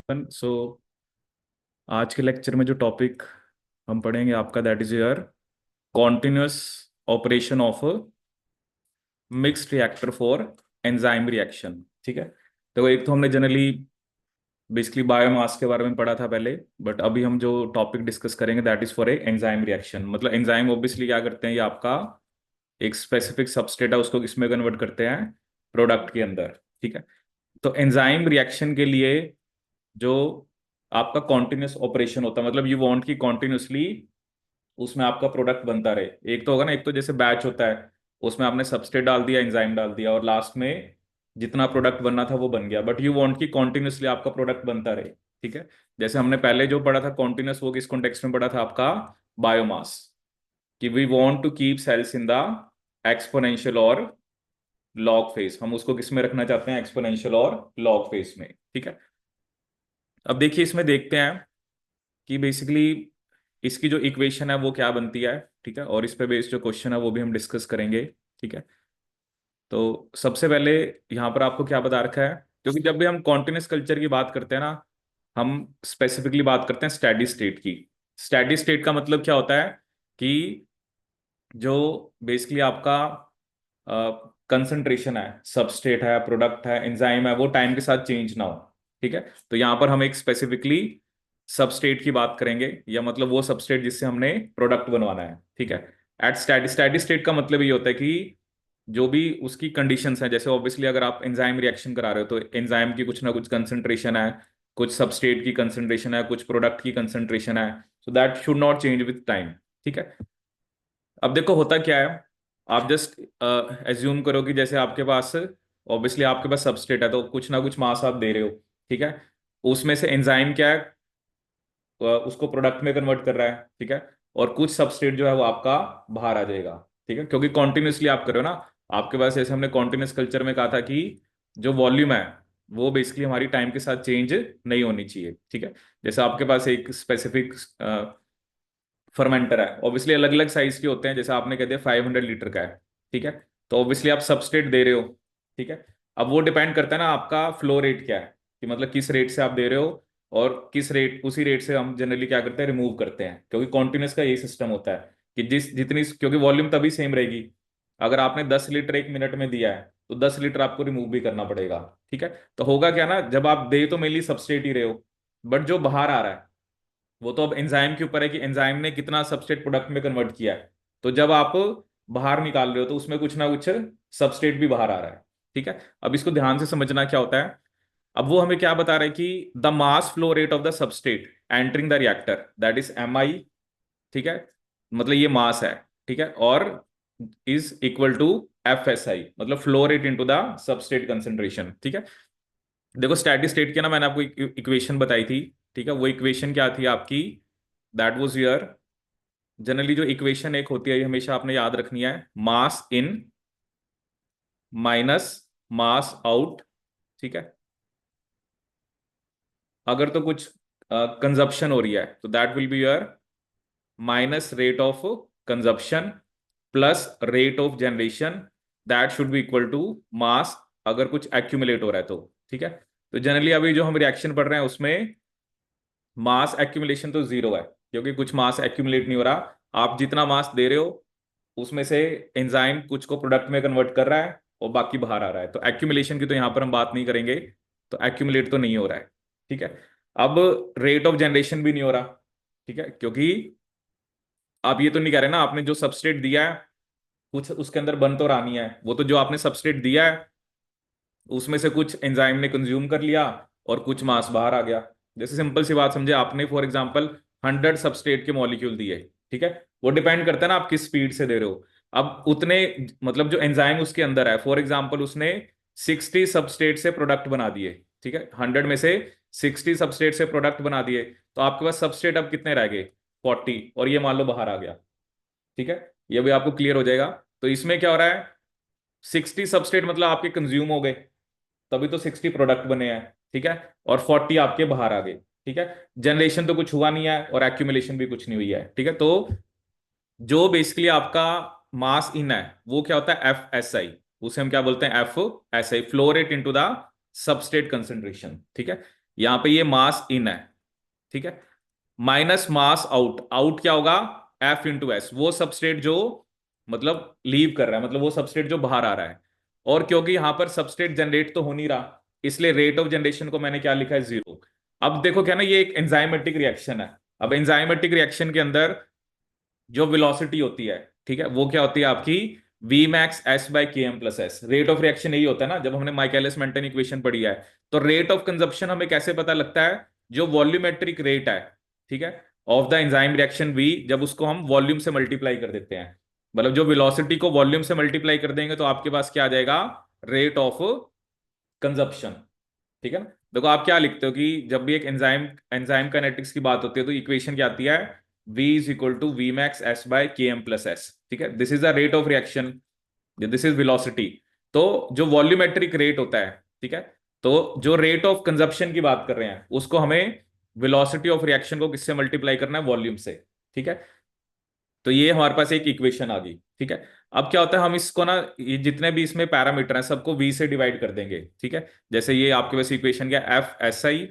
सो आज के लेक्चर में जो टॉपिक हम पढ़ेंगे आपका that is your continuous operation of mixed reactor for enzyme reaction. ठीक है, तो एक तो हमने जनरली बेसिकली बायोमास के बारे में पढ़ा था पहले, बट अभी हम जो टॉपिक डिस्कस करेंगे that is for a enzyme reaction. मतलब एंजाइम ऑब्वियसली क्या करते हैं, ये आपका एक स्पेसिफिक सबस्ट्रेट है, उसको किसमें कन्वर्ट करते हैं, प्रोडक्ट के अंदर। ठीक है, तो एंजाइम रिएक्शन के लिए जो आपका कॉन्टिन्यूस ऑपरेशन होता है, मतलब यू वांट कि कॉन्टिन्यूसली उसमें आपका प्रोडक्ट बनता रहे। एक तो होगा ना, एक तो जैसे बैच होता है, उसमें आपने सबस्ट्रेट डाल दिया, एंजाइम डाल दिया, और लास्ट में जितना प्रोडक्ट बनना था वो बन गया। बट यू वांट कि कॉन्टिन्यूसली आपका प्रोडक्ट बनता रहे। ठीक है, जैसे हमने पहले जो पढ़ा था कॉन्टिन्यूस, वो किस कॉन्टेक्स्ट में पढ़ा था आपका, बायोमास, कि we want to keep cells in the exponential और लॉग फेज। हम उसको किस में रखना चाहते हैं, एक्सपोनेंशियल और लॉग फेज में। ठीक है, अब देखिए इसमें देखते हैं कि बेसिकली इसकी जो इक्वेशन है वो क्या बनती है। ठीक है, और इस पे बेस्ड जो क्वेश्चन है वो भी हम डिस्कस करेंगे। ठीक है, तो सबसे पहले यहाँ पर आपको क्या बता रखा है, क्योंकि जब भी हम कॉन्टिन्यूस कल्चर की बात करते हैं ना, हम स्पेसिफिकली बात करते हैं स्टेडी स्टेट की। स्टेडी स्टेट का मतलब क्या होता है कि जो बेसिकली आपका कंसंट्रेशन है, सबस्ट्रेट है, प्रोडक्ट है, एंजाइम है, वो टाइम के साथ चेंज ना हो। ठीक है, तो यहाँ पर हम एक स्पेसिफिकली सबस्ट्रेट की बात करेंगे, या मतलब वो सबस्ट्रेट जिससे हमने प्रोडक्ट बनवाना है। ठीक है, एट स्टेडी स्टेडी स्टेट का मतलब ये होता है कि जो भी उसकी कंडीशंस हैं, जैसे ऑब्वियसली अगर आप एंजाइम रिएक्शन करा रहे हो तो एंजाइम की कुछ ना कुछ कंसंट्रेशन है, कुछ सबस्ट्रेट की कंसंट्रेशन है, कुछ प्रोडक्ट की कंसंट्रेशन है, so that should not change with time. ठीक है, अब देखो होता क्या है, आप जस्ट एज्यूम करो कि जैसे आपके पास ऑब्वियसली आपके पास सबस्ट्रेट है, तो कुछ ना कुछ मास आप दे रहे हो। ठीक है, उसमें से एंजाइम क्या है, उसको प्रोडक्ट में कन्वर्ट कर रहा है। ठीक है, और कुछ सबस्ट्रेट जो है वो आपका बाहर आ जाएगा। ठीक है, क्योंकि कॉन्टिन्यूसली आप कर रहे हो ना, आपके पास जैसे हमने कॉन्टिन्यूस कल्चर में कहा था कि जो वॉल्यूम है वो बेसिकली हमारी टाइम के साथ चेंज नहीं होनी चाहिए। ठीक है, जैसे आपके पास एक स्पेसिफिक फर्मेंटर है, ऑब्वियसली अलग अलग साइज के होते हैं, जैसे आपने कह दिया 500 लीटर का है। ठीक है, तो ऑब्वियसली आप सबस्ट्रेट दे रहे हो। ठीक है, अब वो डिपेंड करता है ना आपका फ्लो रेट क्या है, कि मतलब किस रेट से आप दे रहे हो, और किस रेट, उसी रेट से हम जनरली क्या करते हैं, रिमूव करते हैं। क्योंकि कॉन्टिन्यूस का यही सिस्टम होता है कि जिस जितनी, क्योंकि वॉल्यूम तभी सेम रहेगी। अगर आपने 10 लीटर 1 मिनट में दिया है तो 10 लीटर आपको रिमूव भी करना पड़ेगा। ठीक है, तो होगा क्या ना, जब आप दे तो मेनली सबस्ट्रेट ही रहे हो, बट जो बाहर आ रहा है वो तो अब एंजाइम के ऊपर है कि एंजाइम ने कितना सबस्ट्रेट प्रोडक्ट में कन्वर्ट किया है। तो जब आप बाहर निकाल रहे हो तो उसमें कुछ ना कुछ सबस्ट्रेट भी बाहर आ रहा है। ठीक है, अब इसको ध्यान से समझना क्या होता है। अब वो हमें क्या बता रहा है कि the mass flow rate of the substrate entering the reactor that is MI। ठीक है, मतलब ये मास है। ठीक है, और इज इक्वल टू FSI, मतलब flow rate into the substrate concentration. ठीक है, देखो स्टैटिक स्टेट की ना मैंने आपको इक्वेशन बताई थी। ठीक है, वो इक्वेशन क्या थी आपकी, दैट वाज योर, जनरली जो इक्वेशन एक होती है ये हमेशा आपने याद रखनी है, मास इन माइनस मास आउट। ठीक है, अगर तो कुछ कंजप्शन हो रही है तो that will be your minus rate of consumption plus rate of generation, that should be equal to mass, अगर कुछ एक्यूमुलेट हो रहा है तो। ठीक है, तो जनरली अभी जो हम रिएक्शन पढ़ रहे हैं उसमें मास एक्यूमुलेशन तो जीरो है, क्योंकि कुछ मास एक्यूमुलेट नहीं हो रहा। आप जितना मास दे रहे हो उसमें से एंजाइम कुछ को प्रोडक्ट में कन्वर्ट कर रहा है और बाकी बाहर आ रहा है, तो एक्यूमुलेशन की तो यहां पर हम बात नहीं करेंगे, तो एक्यूमुलेट तो नहीं हो रहा है। ठीक है, अब रेट ऑफ जनरेशन भी नहीं हो रहा। ठीक है, क्योंकि आप ये तो नहीं कह रहे ना, आपने जो सबस्ट्रेट दिया है कुछ उसके अंदर बन तो रहा नहीं है, वो तो जो आपने सबस्ट्रेट दिया है उसमें से कुछ एंजाइम ने कंज्यूम कर लिया और कुछ मास बाहर आ गया। जैसे सिंपल सी बात समझे, आपने फॉर एग्जांपल 100 सबस्ट्रेट के मॉलिक्यूल दिए। ठीक है, वो डिपेंड करता है ना आप किस स्पीड से दे रहे हो। अब उतने, मतलब जो एंजाइम उसके अंदर है, फॉर एग्जांपल उसने 60 सबस्ट्रेट से प्रोडक्ट बना दिए। ठीक है, 100 में से 60 सबस्ट्रेट से प्रोडक्ट बना दिए, तो आपके पास सबस्ट्रेट अब कितने रह गए, 40, और ये मान लो बाहर आ गया। ठीक है, ये भी आपको क्लियर हो जाएगा। तो इसमें क्या हो रहा है, 60 सबस्ट्रेट मतलब आपके कंज्यूम हो गए, तभी तो 60 प्रोडक्ट बने हैं। ठीक है, और 40 आपके बाहर आ गए। ठीक है, जनरेशन तो कुछ हुआ नहीं है और एक्यूमुलेशन भी कुछ नहीं हुई है। ठीक है, तो जो बेसिकली आपका मास इन है वो क्या होता है, FSI, उसे हम क्या बोलते हैं, FSI, flow rate into the substrate concentration. ठीक है, यहाँ पे ये मास इन है, ठीक है, माइनस मास आउट। आउट क्या होगा, एफ इंटू एस, वो सबस्ट्रेट जो मतलब लीव कर रहा है, मतलब वो सबस्ट्रेट जो बाहर आ रहा है। और क्योंकि यहां पर सबस्ट्रेट जनरेट तो हो नहीं रहा, इसलिए रेट ऑफ जनरेशन को मैंने क्या लिखा है, 0। अब देखो क्या ना, ये एक एंजाइमेटिक रिएक्शन है। अब एंजाइमेटिक रिएक्शन के अंदर जो वेलोसिटी होती है, ठीक है, वो क्या होती है आपकी, V max S by K M plus S. Rate of reaction यही होता है ना, जब हमने माइकलिस मेंटन इक्वेशन पढ़ी है। तो रेट ऑफ कंजप्शन हमें कैसे पता लगता है, जो वॉल्यूमेट्रिक रेट है, ठीक है, of the enzyme reaction V, जब उसको हम वॉल्यूम से मल्टीप्लाई कर देते हैं, मतलब जो वेलोसिटी को वॉल्यूम से मल्टीप्लाई कर देंगे तो आपके पास क्या आ जाएगा, रेट ऑफ कंजप्शन। ठीक है ना। देखो आप क्या लिखते हो कि जब भी एक एंजाइम एंजाइम काइनेटिक्स की बात होती है तो इक्वेशन क्या आती है, V is equal to V max S by K M plus S. ठीक है, this is the rate of reaction, this is velocity. तो जो वॉल्यूमेट्रिक रेट होता है, ठीक है, तो जो रेट ऑफ कंजप्शन की बात कर रहे हैं उसको हमें वेलोसिटी ऑफ रिएक्शन को किससे मल्टीप्लाई करना है, वॉल्यूम से। ठीक है, तो ये हमारे पास एक इक्वेशन आ गई। ठीक है, अब क्या होता है, हम इसको ना, ये जितने भी इसमें पैरामीटर हैं सबको V से डिवाइड कर देंगे। ठीक है, जैसे ये आपके पास इक्वेशन क्या, एफ एस आई,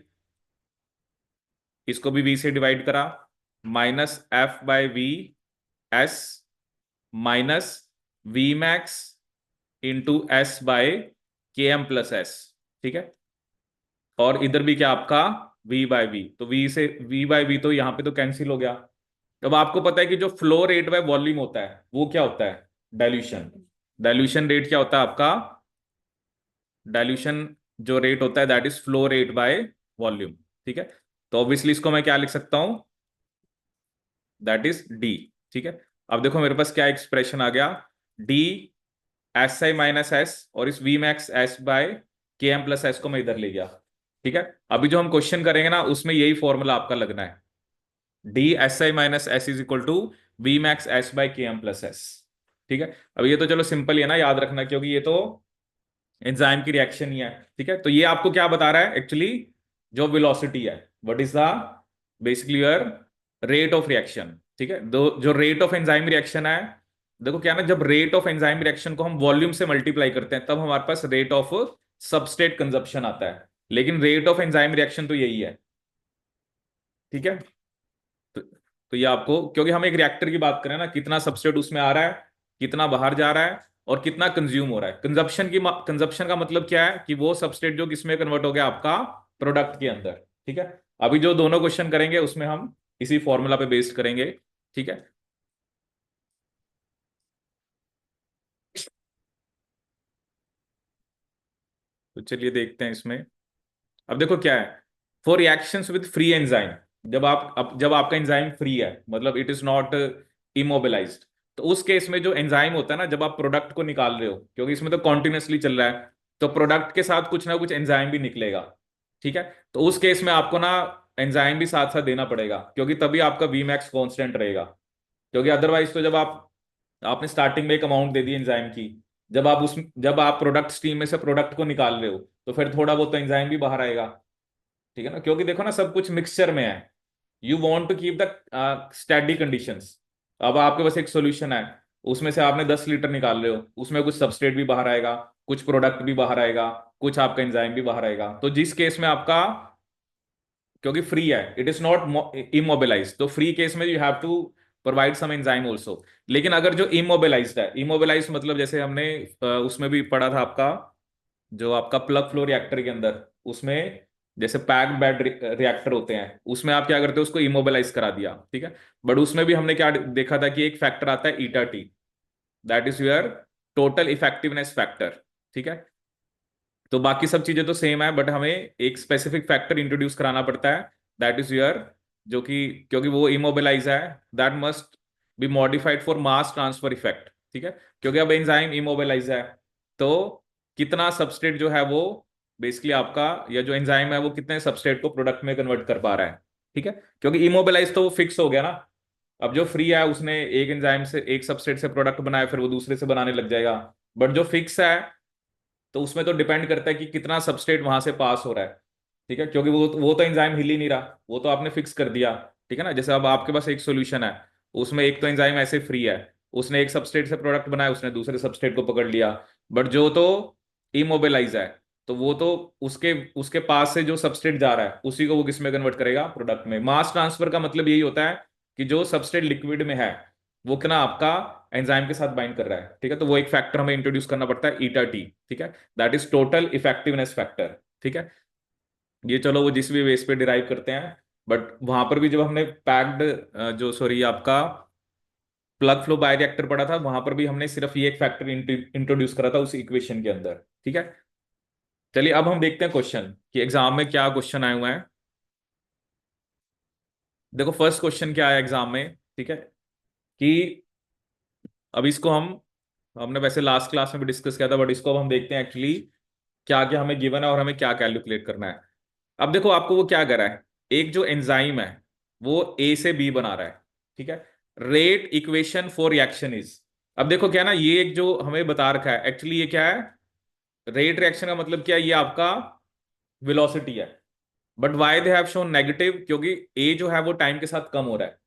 इसको भी V से डिवाइड करा, minus F by V S, minus V max into S by K M plus S. ठीक है, और इधर भी क्या आपका V बाय वी, तो V से V बाय वी तो यहाँ पे तो कैंसिल हो गया। अब आपको पता है कि जो फ्लो रेट बाय वॉल्यूम होता है वो क्या होता है, डाइल्यूशन। डाइल्यूशन रेट क्या होता है आपका, डाइल्यूशन जो रेट होता है that is flow rate by volume. ठीक है, तो ऑब्वियसली इसको मैं क्या लिख सकता हूं, दैट इज डी। ठीक है, अब देखो मेरे पास क्या एक्सप्रेशन आ गया, D S I minus S, और इस we max S by K M plus S को मैं इधर ले गया। ठीक है, अभी जो हम क्वेश्चन करेंगे ना उसमें यही फॉर्मूला आपका लगना है, D S I minus S is equal to V max S by K M plus S. ठीक है, अब ये तो चलो सिंपल ही है ना याद रखना, क्योंकि ये तो एंजाइम की रिएक्शन ही है। ठीक है, तो ये आपको क्या बता रहा है एक्चुअली, जो वेलोसिटी है, what is the basically your rate of reaction. ठीक है, दो जो रेट ऑफ एंजाइम रिएक्शन है, देखो क्या है ना, जब रेट ऑफ एंजाइम रिएक्शन को हम वॉल्यूम से मल्टीप्लाई करते हैं तब हमारे पास रेट ऑफ सबस्ट्रेट कंजप्शन आता है, लेकिन रेट ऑफ एंजाइम रिएक्शन तो यही है। ठीक है, तो ये आपको, क्योंकि हम एक रिएक्टर की बात करें ना, कितना सबस्ट्रेट उसमें आ रहा है, कितना बाहर जा रहा है, और कितना कंज्यूम हो रहा है। कंजप्शन का मतलब क्या है कि वो सबस्ट्रेट जो किसमें कन्वर्ट हो गया, आपका प्रोडक्ट के अंदर। ठीक है, अभी जो दोनों क्वेश्चन करेंगे उसमें हम इसी फॉर्मूला पे बेस्ड करेंगे। ठीक है, तो चलिए देखते हैं इसमें। अब देखो क्या है, for reactions with free enzyme, जब आपका एंजाइम फ्री है, मतलब इट इज नॉट इमोबिलाइज्ड, तो उस केस में जो एंजाइम होता है ना, जब आप प्रोडक्ट को निकाल रहे हो, क्योंकि इसमें तो कॉन्टिन्यूसली चल रहा है, तो प्रोडक्ट के साथ कुछ ना कुछ एंजाइम भी निकलेगा। ठीक है, तो उस केस में आपको ना एंजाइम भी साथ साथ देना पड़ेगा, क्योंकि तभी आपका वी मैक्स कॉन्स्टेंट रहेगा। क्योंकि अदरवाइज तो जब आपने स्टार्टिंग में एक अमाउंट दे दी एंजाइम की, जब आप प्रोडक्ट स्ट्रीम में से प्रोडक्ट को निकाल रहे हो तो फिर थोड़ा बहुत तो एंजाइम भी बाहर आएगा। ठीक है ना, क्योंकि देखो ना सब कुछ मिक्सचर में है, you want to keep the steady conditions. अब आपके पास एक सॉल्यूशन है, उसमें से आपने 10 लीटर निकाल रहे हो, उसमें कुछ सबस्ट्रेट भी बाहर आएगा, कुछ प्रोडक्ट भी बाहर आएगा, कुछ आपका एंजाइम भी बाहर आएगा। तो जिस केस में आपका, क्योंकि फ्री है, इट इज नॉट इमोबिलाइज, तो फ्री केस में you have to provide some enzyme also. लेकिन अगर जो इमोबिलाइज्ड है, इमोबिलाइज मतलब जैसे हमने उसमें भी पढ़ा था आपका, जो आपका प्लग फ्लो रिएक्टर के अंदर, उसमें जैसे पैक्ड बेड रिएक्टर होते हैं, उसमें आप क्या करते हो, उसको इमोबिलाइज करा दिया। ठीक है, बट उसमें भी हमने क्या देखा था कि एक फैक्टर आता है eta T, that is your total effectiveness factor. ठीक है, तो बाकी सब चीजें तो सेम है, बट हमें एक स्पेसिफिक फैक्टर इंट्रोड्यूस कराना पड़ता है, दैट इज योर, जो कि क्योंकि वो इमोबिलाइज है, that must be modified for mass transfer effect. ठीक है, क्योंकि अब एंजाइम इमोबिलाइज है, तो कितना सबस्ट्रेट जो है वो बेसिकली आपका, या जो एंजाइम है वो कितने सबस्ट्रेट को प्रोडक्ट में कन्वर्ट कर पा रहा है। ठीक है, क्योंकि इमोबिलाइज तो वो फिक्स हो गया ना। अब जो फ्री है उसने एक एंजाइम से, एक सबस्ट्रेट से प्रोडक्ट बनाया, फिर वो दूसरे से बनाने लग जाएगा। बट जो फिक्स है, तो उसमें तो डिपेंड करता है कि कितना सबस्ट्रेट वहां से पास हो रहा है। ठीक है, क्योंकि वो तो एंजाइम हिल ही नहीं रहा, वो तो आपने फिक्स कर दिया। ठीक है ना, जैसे अब आपके पास एक सॉल्यूशन है, उसमें एक तो एंजाइम ऐसे फ्री है, उसने एक सबस्ट्रेट से प्रोडक्ट बनाया, उसने दूसरे सबस्ट्रेट को पकड़ लिया। बट जो तो इमोबिलाइज है, तो वो तो उसके उसके पास से जो सबस्ट्रेट जा रहा है उसी को वो किस में कन्वर्ट करेगा, प्रोडक्ट में। मास ट्रांसफर का मतलब यही होता है कि जो सबस्ट्रेट लिक्विड में है वो कितना आपका एंजाइम के साथ बाइंड कर रहा है, ठीक है। तो वो एक फैक्टर हमें इंट्रोड्यूस करना पड़ता है, ईटा टी, ठीक है, that is total effectiveness factor, ठीक है। ये चलो वो जिस भी बेस पे डिराइव करते हैं, बट वहां पर भी जब हमने पैक्ड जो सॉरी आपका प्लग फ्लो बायोरिएक्टर पढ़ा था, वहां पर भी हमने सिर्फ ये एक फैक्टर इंट्रोड्यूस करा था उस इक्वेशन के अंदर, ठीक है। चलिए अब हम देखते हैं क्वेश्चन कि एग्जाम में क्या क्वेश्चन आए हुए हैं। देखो फर्स्ट क्वेश्चन क्या आया एग्जाम में, ठीक है, कि अब इसको हमने वैसे लास्ट क्लास में भी डिस्कस किया था, बट इसको अब हम देखते हैं एक्चुअली क्या क्या हमें गिवन है और हमें क्या कैलकुलेट करना है। अब देखो आपको वो क्या कर रहा है, एक जो एंजाइम है वो ए से बी बना रहा है, ठीक है। Rate equation for reaction is, अब देखो क्या है ना, ये एक जो हमें बता रखा है एक्चुअली ये क्या है, रेट रिएक्शन का मतलब क्या है, ये आपका वेलोसिटी है। But why they have shown negative, क्योंकि ए जो है वो टाइम के साथ कम हो रहा है।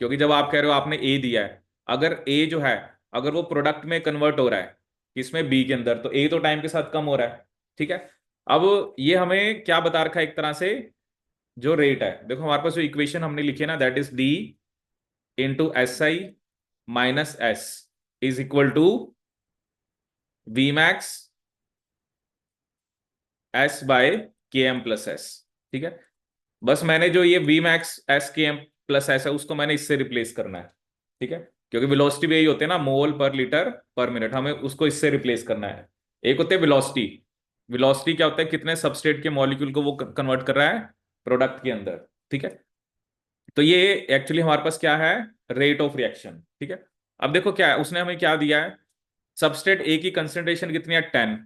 क्योंकि जब आप कह रहे हो आपने ए दिया है, अगर ए जो है अगर वो प्रोडक्ट में कन्वर्ट हो रहा है किसमें, बी के अंदर, तो ए तो टाइम के साथ कम हो रहा है, ठीक है। अब ये हमें क्या बता रखा है एक तरह से, जो रेट है, देखो हमारे पास जो इक्वेशन हमने लिखी है ना, that is D into S I minus S is equal to V max S by K M plus S, ठीक है। बस मैंने जो ये V max S K M plus S है उसको मैंने इससे रिप्लेस करना है, ठीक है। क्योंकि वेलोसिटी भी यही होते हैं ना, मोल पर लीटर पर मिनट, हमें उसको इससे रिप्लेस करना है। एक होते हैं वेलोसिटी, वेलोसिटी क्या होता है, कितने सबस्ट्रेट के मॉलिक्यूल को वो कन्वर्ट कर रहा है प्रोडक्ट के अंदर, ठीक है। तो ये एक्चुअली हमारे पास क्या है, रेट ऑफ रिएक्शन, ठीक है। अब देखो क्या है, उसने हमें क्या दिया है, सबस्ट्रेट ए की कंसेंट्रेशन कितनी है, 10,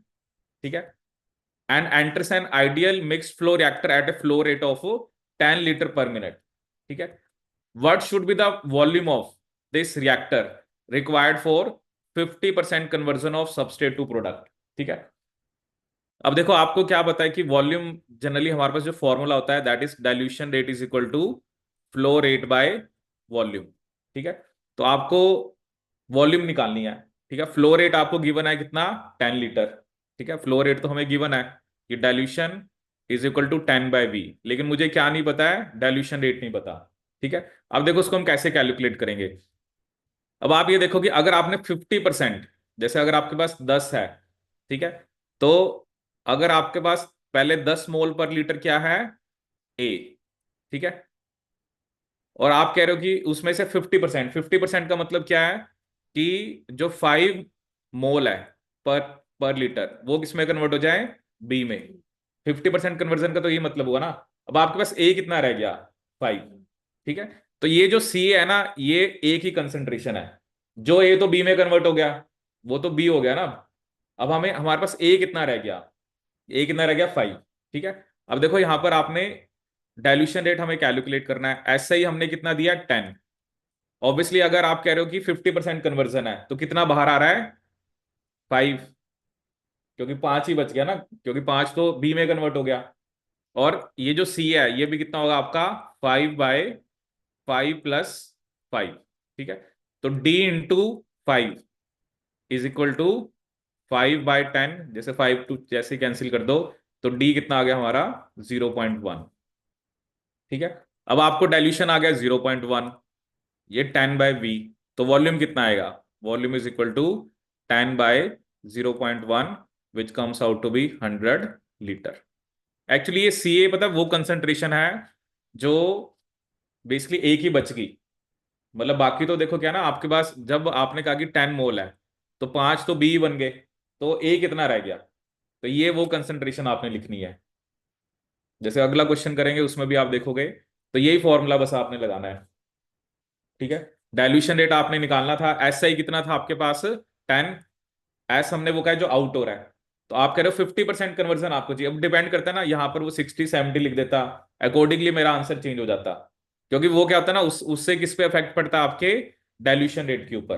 ठीक है, and enters an ideal mixed flow reactor at a flow rate of 10 litre per minute, ठीक है। What should be the volume of this reactor required for 50% conversion of substrate to product, ठीक है। अब देखो आपको क्या पता है कि वॉल्यूम, जनरली हमारे पास जो फॉर्मूला होता है that is dilution rate is equal to flow rate by volume, ठीक है। तो आपको वॉल्यूम निकालनी है, ठीक है। फ्लो रेट आपको गिवन है कितना, 10 लीटर, ठीक है। फ्लो रेट तो हमें गिवन है कि dilution is equal to 10/V, लेकिन मुझे क्या नहीं पता है, डाइल्यूशन रेट नहीं पता, ठीक है। अब देखो उसको हम कैसे कैलकुलेट करेंगे। अब आप ये देखो कि अगर आपने 50%, जैसे अगर आपके पास 10 है, ठीक है, तो अगर आपके पास पहले 10 मोल पर लीटर क्या है, ए, ठीक है, और आप कह रहे हो कि उसमें से 50%, 50% का मतलब क्या है कि जो 5 मोल है पर पर लीटर वो किसमें कन्वर्ट हो जाए, बी में। 50% कन्वर्जन का तो ये मतलब हुआ ना। अब आपके पास ए कितना रह गया, 5, ठीक है। तो ये जो सी है ना, ये ए की कंसेंट्रेशन है, जो ए तो बी में कन्वर्ट हो गया वो तो बी हो गया ना। अब हमें हमारे पास ए कितना रह गया, ए कितना रह गया, 5, ठीक है। अब देखो यहां पर आपने डाइल्यूशन रेट हमें कैलकुलेट करना है, ऐसे ही हमने कितना दिया, 10। ऑब्वियसली अगर आप कह रहे हो कि 50% कन्वर्जन है तो कितना बाहर आ रहा है, 5, क्योंकि 5 ही बच गया ना, क्योंकि 5 तो बी में कन्वर्ट हो गया। और ये जो सी है ये भी कितना होगा आपका, 5/5 + 5, ठीक है। तो D into 5 is equal to 5/10, जैसे 5 टू जैसे कैंसिल कर दो, तो डी कितना आ गया हमारा, 0.1, ठीक है। अब आपको डाइल्यूशन आ गया 0.1, ये 10/V, तो वॉल्यूम कितना आएगा, volume is equal to 10/0.1 which comes out to be 100 litre. Actually ये सी ए पता है वो कंसेंट्रेशन है जो बेसिकली एक ही बच गई। मतलब बाकी तो देखो क्या ना, आपके पास जब आपने कहा कि 10 मोल है तो 5 तो बी बन गए, तो ए कितना रह गया, तो ये वो कंसेंट्रेशन आपने लिखनी है। जैसे अगला क्वेश्चन करेंगे उसमें भी आप देखोगे, तो यही फॉर्मूला बस आपने लगाना है, ठीक है। डाइल्यूशन रेट आपने निकालना था, एस आई कितना था आपके पास, 10, एस हमने वो कहा है जो आउट हो रहा है, तो आप कह रहे हो 50% कन्वर्जन आपको चाहिए। अब डिपेंड करता है ना, यहाँ पर वो 60-70 लिख देता, अकॉर्डिंगली मेरा आंसर चेंज हो जाता। क्योंकि वो क्या होता है ना, उससे किस पे इफेक्ट पड़ता है, आपके डाइल्यूशन रेट के ऊपर,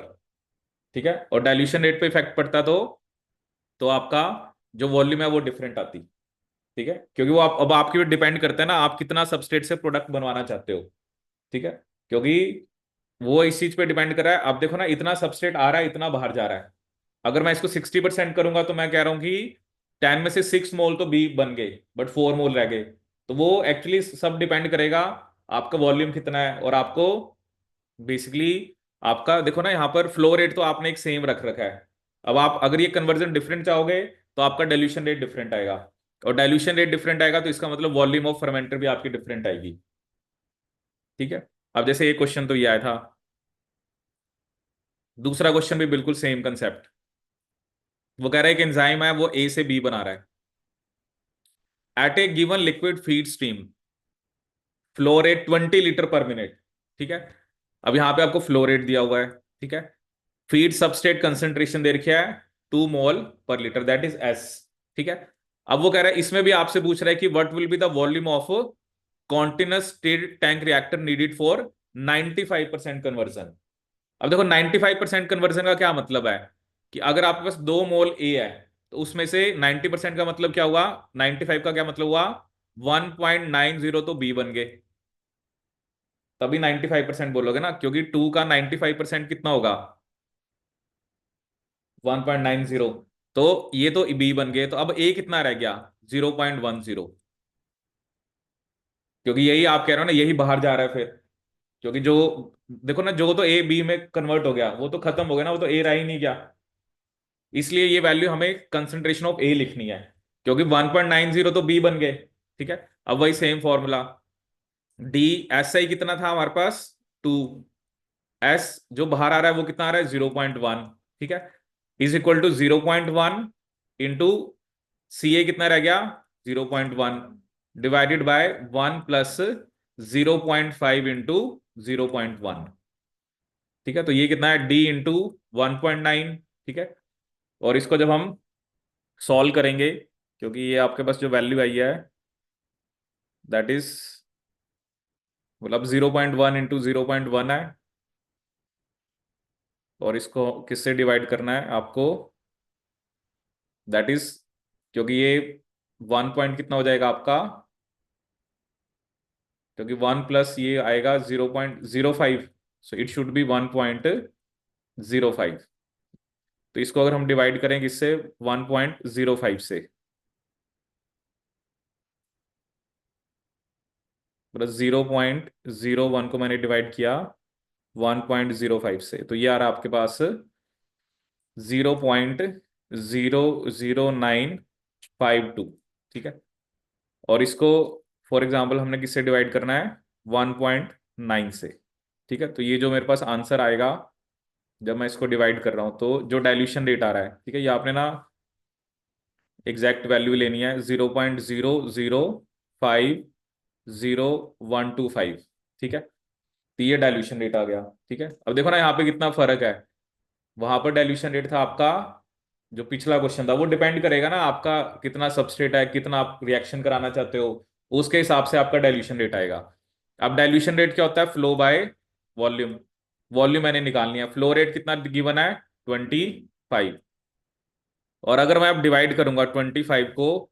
ठीक है। और डाइल्यूशन रेट पे इफेक्ट पड़ता तो आपका जो वॉल्यूम है वो डिफरेंट आती, ठीक है। क्योंकि वो अब आपके ऊपर डिपेंड करता है ना, आप कितना सबस्ट्रेट से प्रोडक्ट बनवाना चाहते हो, ठीक है। क्योंकि वो इस चीज पे डिपेंड कर रहा है। अब देखो ना, इतना सबस्ट्रेट आ रहा है, इतना बाहर जा रहा है। अगर मैं इसको 60% करूंगा तो मैं कह रहा हूं कि 10 में से 6 मोल तो बी बन गए, बट 4 मोल रह गए। तो वो एक्चुअली सब डिपेंड करेगा आपका वॉल्यूम कितना है, और आपको बेसिकली आपका देखो ना, यहाँ पर फ्लो रेट तो आपने एक सेम रख रखा है। अब आप अगर ये कन्वर्जन डिफरेंट चाहोगे तो आपका डाइल्यूशन रेट डिफरेंट आएगा, और डाइल्यूशन रेट डिफरेंट आएगा तो इसका मतलब वॉल्यूम ऑफ फर्मेंटर भी आपकी डिफरेंट आएगी। ठीक है। अब जैसे एक क्वेश्चन तो ये आया था, दूसरा क्वेश्चन भी बिल्कुल सेम कंसेप्ट। वो कह रहा है कि एंजाइम है वो ए से बी बना रहा है at a given liquid feed stream, flow rate 20 litre per minute. ठीक है। अब यहां पे आपको फ्लो रेट दिया हुआ है। ठीक है। फीड सबस्ट्रेट कंसेंट्रेशन दे रखा है 2 मोल/लीटर, दैट इज एस। ठीक है। अब वो कह रहा है इसमें भी आपसे पूछ रहा है कि what will be the volume of continuous tank reactor needed for 95% conversion. अब देखो 95% कन्वर्जन का क्या मतलब है, कि अगर आपके पास 2 मोल ए है तो उसमें से 90% का मतलब क्या हुआ, 95 का क्या मतलब हुआ, 1.90 तो बी बन गए, तभी 95% बोलोगे ना, क्योंकि 2 का 95% कितना होगा, 1.90। तो ये तो बी बन गए, तो अब ए कितना रह गया, 0.10, क्योंकि यही आप कह रहे हो ना, यही बाहर जा रहा है फिर। क्योंकि जो देखो ना, जो तो ए बी में कन्वर्ट हो गया वो तो खत्म हो गया ना, वो तो ए रहा ही नहीं गया। इसलिए ये वैल्यू हमें कंसंट्रेशन ऑफ ए लिखनी है, क्योंकि 1.90 तो बी बन गए। ठीक है। अब वही सेम फॉर्मूला, डी एस आई कितना था हमारे पास, 2, एस जो बाहर आ रहा है वो कितना आ रहा है, 0.1। ठीक है। इज इक्वल टू 0.1 इंटू सी ए कितना रह गया, 0.1 डिवाइडेड बाय 1 प्लस 0.5 इंटू 0.1। ठीक है। तो ये कितना है, डी इंटू 1.9। ठीक है। और इसको जब हम सॉल्व करेंगे, क्योंकि ये आपके पास जो वैल्यू आई है दैट इज, मतलब 0.1 इंटू 0.1 है, और इसको किससे डिवाइड करना है आपको, दैट इज, क्योंकि ये 1 पॉइंट कितना हो जाएगा आपका, क्योंकि 1 प्लस ये आएगा 0.05, सो इट शुड बी 1.05। तो इसको अगर हम डिवाइड करें किससे, 1.05 से, मतलब 0.01 को मैंने डिवाइड किया 1.05 से, तो ये आ रहा है आपके पास 0.00952। ठीक है। और इसको फॉर एग्जाम्पल हमने किससे डिवाइड करना है, 1.9 से। ठीक है। तो ये जो मेरे पास आंसर आएगा जब मैं इसको डिवाइड कर रहा हूं, तो जो डाइल्यूशन रेट आ रहा है, ठीक है, ये आपने ना एग्जैक्ट वैल्यू लेनी है, 0.0050125। ठीक है। तो ये डाइल्यूशन रेट आ गया। ठीक है। अब देखो ना यहाँ पे कितना फर्क है, वहां पर डाइल्यूशन रेट था आपका, जो पिछला क्वेश्चन था वो डिपेंड करेगा ना आपका कितना सबस्ट्रेट है, कितना आप रिएक्शन कराना चाहते हो, उसके हिसाब से आपका डाइल्यूशन रेट आएगा। अब डाइल्यूशन रेट क्या होता है, फ्लो बाय वॉल्यूम। वॉल्यूम मैंने निकालनी है, फ्लो रेट कितना गिवन है, 25। और अगर मैं अब डिवाइड करूंगा 25 को,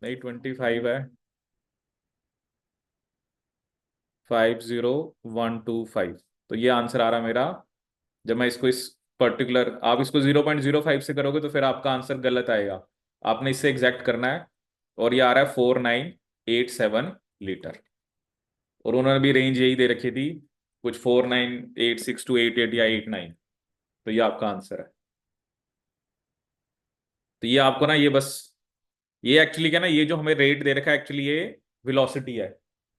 नहीं 25 है, 50125, तो ये आंसर आ रहा मेरा। जब मैं इसको इस पर्टिकुलर, आप इसको 0.05 से करोगे तो फिर आपका आंसर गलत आएगा, आपने इससे एग्जैक्ट करना है। और ये आ रहा है 4987 लीटर, और उन्होंने भी रेंज यही दे रखी थी, कुछ 4986 to 88 या 89। तो ये आपका आंसर है। तो ये आपको ना, ये बस, ये एक्चुअली क्या ना, ये जो हमें रेट दे रखा है एक्चुअली ये वेलोसिटी है।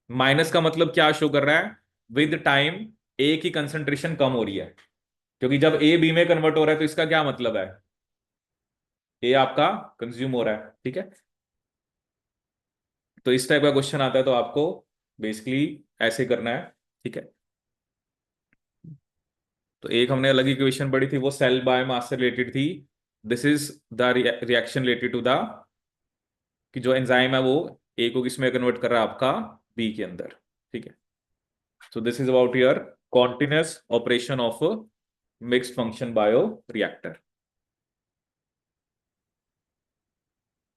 माइनस का मतलब क्या शो कर रहा है, विद टाइम ए की कंसंट्रेशन कम हो रही है, क्योंकि जब ए बी में कन्वर्ट हो रहा है तो इसका क्या मतलब है, ए आपका कंज्यूम हो रहा है। ठीक है। तो इस टाइप का क्वेश्चन आता है तो आपको बेसिकली ऐसे करना है। ठीक है। तो एक हमने अलग इक्वेशन पढ़ी थी, वो सेल बायोमास से रिलेटेड थी। This is the reaction related to the, कि जो एंजाइम है वो ए को किस में कन्वर्ट कर रहा है, आपका बी के अंदर। ठीक है। So this is about your continuous operation of mixed function bio reactor.